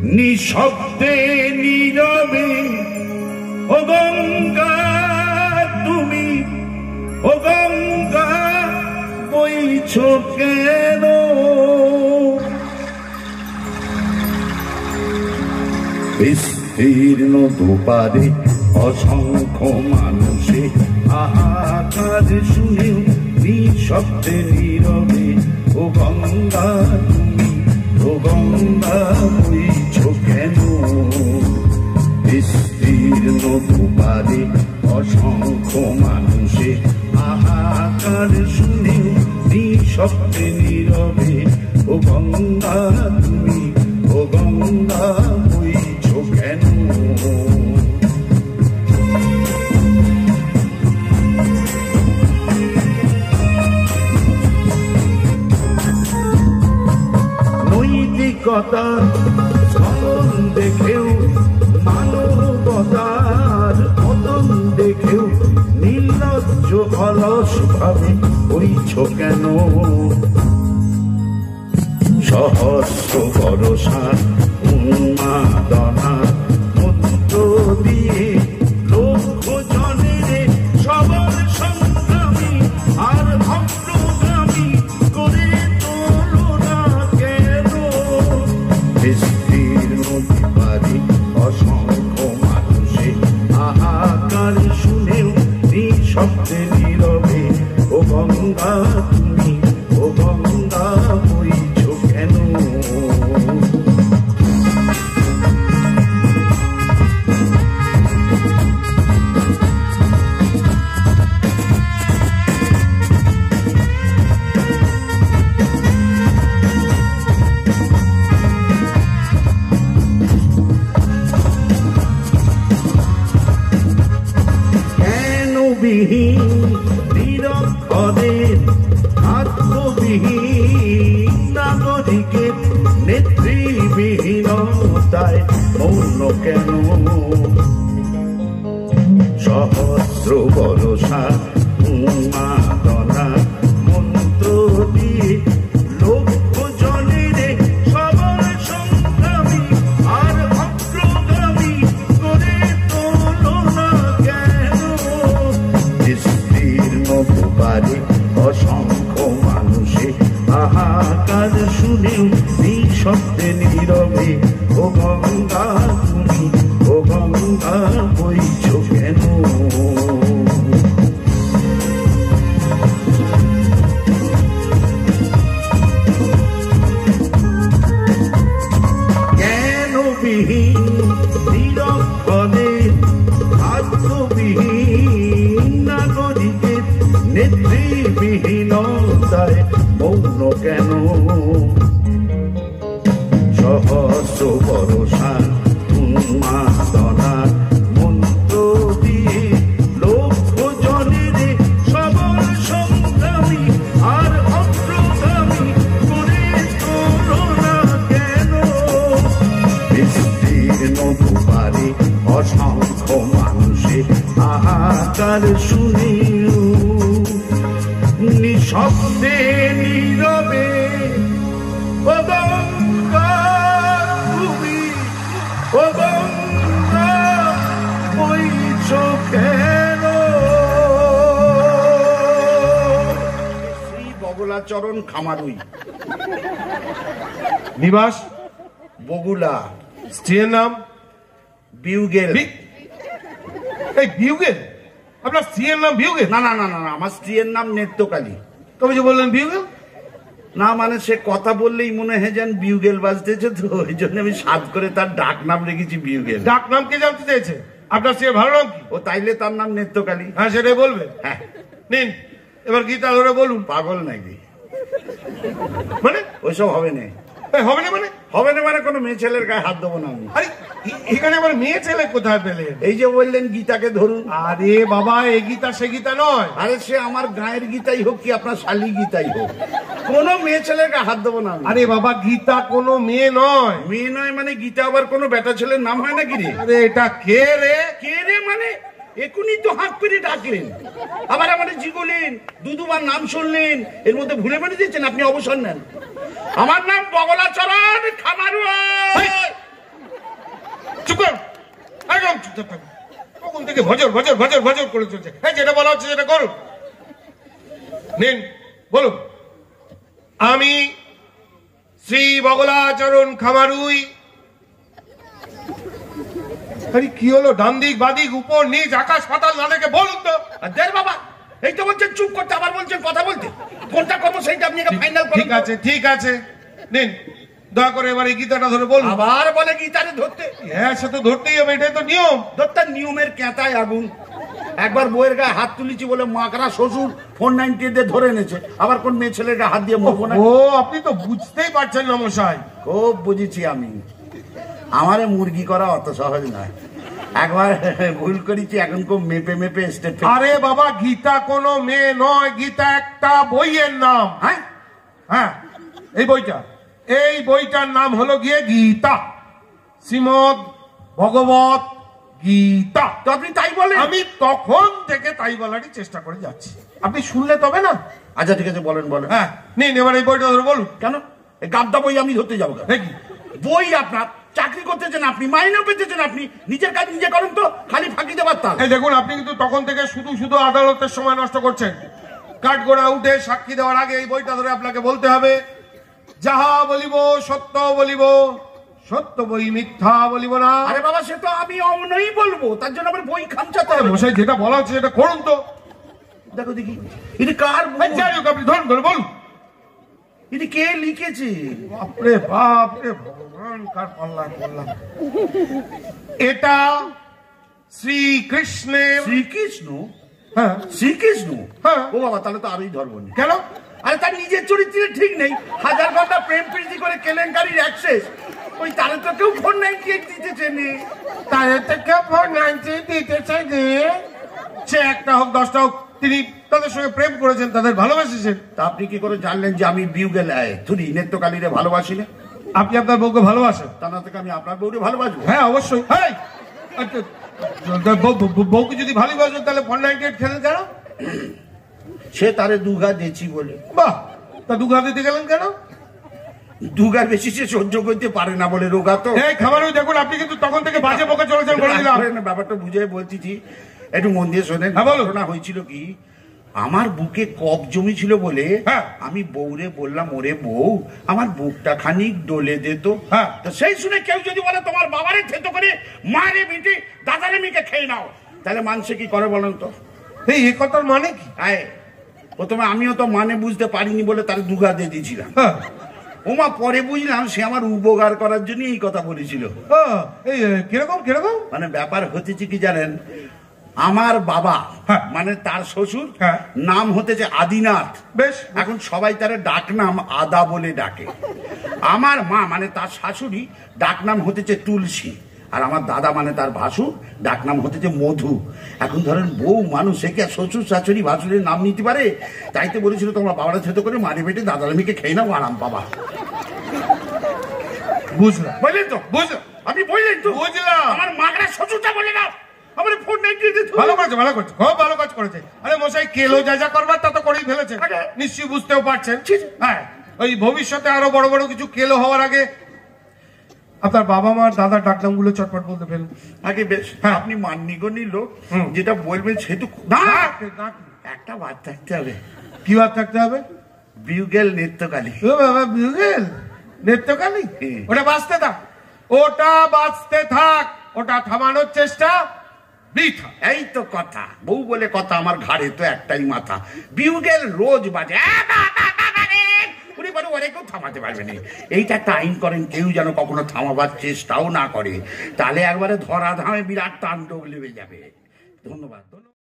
নিঃশব্দে নীরবে ও গঙ্গা তুমি, ও গঙ্গা বইছো কেন? বিস্তীর্ণ দুপারে অসংখ্য মানুষে হাহাকার শুনেও নিঃশব্দে নীরবে ও গঙ্গা তুমি, ও গঙ্গা বইছো কেন? বিস্তীর্ণ দুপারে অসংখ্য মানুষে হাহাকার শুনেও নিঃশব্দে নীরবে ও গঙ্গা তুমি, ও গঙ্গা বইছো কেন? নৈতিকতার পতন দেখেও, মানবতার পতন দেখেও নির্লজ্জ অলস ভাবে বইছো কেন? সহস্র ভরসা উন্মাদনা মন্ত্র দিয়ে লক্ষ জনের সবার সংগ্রামী আর ভক্তগামী করে তোলো না কেন? বিস্তীর্ণ দ্বীপারে অসংখ্য মানুষে হাহাকার শুনেও নিঃশব্দে নীরবে ও গঙ্গা তুমি, ও গঙ্গা বইছো কেন? বিহীন নিরক্ষরের আত্মবিহীন নাগরিকের নেতৃবিহীনতায় মৌন কেন? সহস্র ভরসা উন্মাদনা মন্ত্র দিয়ে লক্ষ জনের সবার সংগ্রামী আর অগ্রগামী করে তোলো না কেন? বিস্তীর্ণ দুপারে অসংখ্য মানুষে হাহাকার শুনেও নিঃশব্দে নীরবে ও গঙ্গা তুমি, ও গঙ্গা বইছো কেন? জ্ঞানবিহীন নিরক্ষরের আত্মবিহীন নাগরিকের নেতৃবিহীনতায় মৌন কেন? সহস্র ভরসা উন্মাদনা মন্ত্র দিয়ে লক্ষ জনের সবার সংগ্রামী আর অগ্রগামী করে তোলো না কেন? বিস্তীর্ণ দুপারে অসংখ্য মানুষে হাহাকার শুনেও নিঃশব্দে নীরবে ও গঙ্গা তুমি, ও গঙ্গা বইছো কেন? শ্রী বগলাচরণ খামারুই, নিবাস বগুলা, স্ত্রীর নাম বিউগেল। এই বিউগেল? আপনার স্ত্রীর নাম বিউগেল? না না না না, আমার স্ত্রীর নাম নেত্রকালী। তবে যে বললেন বিউগেল? না মানে সে কথা বললেই মনে হয় যেন বিউগেল বাজতেছে, তো ওই জন্য আমি সাধ করে তার ডাক নাম রেখেছি বিউগেল। ডাক নাম কে জানতে চাইছে? আপনার স্ত্রীর ভালো নাম কি? ও তাইলে তার নাম নেত্রকালী। হ্যাঁ সেটাই বলবেন। হ্যাঁ নিন এবার গীতা ধরে বলুন। পাগল নাকি? মানে ওইসব হবে না। হবে না মানে? হবে না মানে কোনো মেয়ে ছেলের গায়ে হাত দেবো না আমি। আরে এখানে আবার মেয়ে ছেলে কোথায় পেলেন? এই যে বললেন গীতাকে ধরুন। আরে বাবা এই গীতা সে গীতা নয়। আরে সে আমার গায়ের গীতাই হোক কি আপনার শালি গীতাই হোক, কোনো মেয়ে ছেলের গায়ে হাত দেবো না। আরে বাবা গীতা কোনো মেয়ে নয়। মেয়ে নয় মানে গীতা আবার কোনো বেটা ছেলের নাম হয় নাকি রে? আরে এটা কে রে? কে রে মানে এখনই তো হাত পেরে ডাকলেন, আবার আমাদের জিগলেন, দুবার নাম শুনলেন, এর মধ্যে ভুলে মেরে দিচ্ছেন। আপনি অবসর নেন। আমার নাম বগলাচরণ খামারুই। চুপচাপ থাকুন। তখন থেকে ভজর ভজর ভজর ভজর করে চলছে। এই যেটা বলা হচ্ছে সেটা করুন। নিন, বলুন। আমি শ্রী বগলাচরণ খামারুই। আরে কি হলো? ডান দিক বাদিক উপর নিচ আকাশ পাতাল না দেখে বলুন তো। আর দেখ বাবা, এই তো বলছেন চুপ করতে, আবার বলছেন কথা বলতে। কোনটা করবো সেইটা আপনি ফাইনাল করুন। ঠিক আছে, ঠিক আছে, নিন, দয়া করে এবার এই গীতাটা ধরে বলুন। আবার বলে গীতারে ধরতে? হ্যাঁ, সে তো ধরতেই হবে, এটাই তো নিয়ম। ধরতে নিয়মের কেঁতায় আগুন। একবার বইয়ের গায়ে হাত তুলেছি বলে মাকড়া শ্বশুর 498 দিয়ে ধরে এনেছে, আবার কোন মেয়ে ছেলেটা হাত দিয়ে মরবো না? ও, আপনি তো বুঝতেই পারছেন না মশাই। খুব বুঝেছি আমি। আমারে মুরগি করা অত সহজ নয়। একবার ভুল করেছি, এখন খুব মেপে মেপে স্টেপ। আরে বাবা, গীতা কোনো মেয়ে নয়, গীতা একটা বইয়ের নাম। হ্যাঁ হ্যাঁ, এই বইটার নাম হলো গিয়ে গীতা, শ্রীমদ ভগবত গীতা। তো আপনি তাই বলেন? আমি তখন থেকে তাই বলারই চেষ্টা করে যাচ্ছি, আপনি শুনলে তবে না। আচ্ছা ঠিক আছে, বলেন বলেন। হ্যাঁ, নিন এবার এই বইটা ধরে বলুন। কেন এই গাবদা বই আমি ধরতে যাবো কেন? কি বই আপনার, চাকরি করতেছেন আপনি, মাইনে পেতেছেন আপনি, নিজের কাজ নিজে করেন তো, খালি ফাঁকি দেবার তাল। এই দেখুন, আপনি কিন্তু তখন থেকে শুধু শুধু আদালতের সময় নষ্ট করছেন। কাঠগোড়া উঠে সাক্ষী দেওয়ার আগে এই বইটা ধরে আপনাকে বলতে হবে, যাহা বলিব সত্য বলিব, সত্য বই মিথ্যা বলিব না। আরে বাবা, সে তো আমি অমনই বলবো, তার জন্য আমার বই খামচাতে হবে। মশাই, যেটা বলা হচ্ছে সেটা করুন তো। দেখো দেখি, এটা কার বই? যাই হোক, আপনি ধরুন ধরে বলুন। এটা কে লিখেছে? বাপরে বাপ রে ভগবান, কার পাল্লা করলাম। এটা শ্রীকৃষ্ণের। শ্রীকৃষ্ণ? হ্যাঁ, শ্রীকৃষ্ণ। হ্যাঁ। ও বাবা, তাহলে তো আরোই ধরবো না। কেন? আরে তার নিজের চরিত্রে ঠিক নেই, 1000 ঘন্টা প্রেম প্রীতি করে কেলেঙ্কারির অ্যাক্সেস। ওই তারে তো কেউ 498 দিতেছে নে। তাদের থেকে 490 দিতেছে নে। সে একটা হোক 10টা হোক, তিনি তাদের সঙ্গে প্রেম করেছেন, তাদের ভালোবেসেছেন। তা আপনি কি করে জানলেন যে আমি বিউগেল তুই নেত্রকালীরে ভালোবাসি না? আপনি আপনার বউকে ভালোবাসেন? তা না থেকে আমি আপনার বউরে ভালোবাসবো? হ্যাঁ, অবশ্যই। বউকে যদি ভালোবাসেন তাহলে 498 খেলেন কেন? সে তারে দুঘা দিয়েছি বলে। বাহ, তা দুঘা দিতে গেলেন কেন? দুঘার বেশি সে সহ্য করতে পারে না বলে। রোগা তো। এই খাবারও দেখুন, আপনি কিন্তু তখন থেকে বাজে বকে চলেছেন, বলে দিলাম। ব্যাপারটা বুঝে বলতেছি, একটু মন দিয়ে শোনেন। হ্যাঁ, বলুন। ঘটনা হয়েছিল কি, আমার বুকে কফ জমি ছিল বলে হ্যাঁ, আমি বউরে বললাম, ওরে বউ আমার বুকটা খানিক ডলে দে তো। হ্যাঁ, তো সেই শুনে কেউ যদি বলে তোমার বাবারে থেতো করে মারে মিটি দাদারে মিকে খেয়ে নাও, তাহলে মানুষে কি করে বলেন তো? এই কথার মানে কি? প্রথমে আমিও তো মানে বুঝতে পারিনি বলে তার দুঘা দিয়ে দিয়েছিলাম। হ্যাঁ, ওমা পরে বুঝলাম সে আমার উপকার করার জন্য এই কথা বলেছিল। এই কিরকম কিরকম? মানে ব্যাপার হতেছে কি জানেন, আমার বাবা মানে তার শ্বশুর নাম হতেছে আদিনাথ। বেশ, এখন সবাই তার ডাক নাম আদা বলে ডাকে। আমার মা মানে তার শাশুড়ি ডাক নাম হতেছে তুলসী, আর আমার দাদা মানে তার ভাসুর ডাক নাম হতেছে মধু। এখন ধরেন বউ মানুষ, সে কি আর শ্বশুর শাশুড়ি ভাসুরের নাম নিতে পারে? তাইতে বলেছিল তোমার বাবারা থেতো করে মারি বেটে দাদার মেয়েকে খেয়ে নাও আরাম বাবা। বুঝলাম, বললেন তো? বুঝলাম, আপনি বললেন তো? বুঝলাম। আমার মাগরা শ্বশুরটা বলে না আমার 498 দিতে। ভালো করেছে, ভালো করেছে, খুব ভালো কাজ করেছে। আরে মশাই, কেলো যা যা করবার তা তো করেই ফেলেছে, নিশ্চয়ই বুঝতেও পারছেন। হ্যাঁ, ওই ভবিষ্যতে আরো বড় বড় কিছু কেলো হওয়ার আগে আপনার বাবা মার দাদা ডাকনাম গুলো চটপট বলতে ফেলুন আগে। বেশ, আপনি মান্যগণ্যী লোক, যেটা বলবেন সেটু না। একটা বাদ থাকতে হবে। কি বাদ থাকতে হবে? বিউগেল নেত্রকালী। ও বাবা, বিউগেল নেত্রকালী, ওটা বাঁচতে থাক, ওটা বাঁচতে থাক, ওটা থামানোর চেষ্টা বৃথা। এই তো কথা, বউ বলে কথা, আমার ঘাড়ে তো একটাই মাথা। বিউগেল রোজ বাজে, ওরে কেউ থামাতে পারবে না। এইটা একটা আইন করেন, কেউ যেন কখনো থামাবার চেষ্টাও না করে, তাহলে একবারে ধরাধামে বিরাট তাণ্ডব লেগে যাবে। ধন্যবাদ।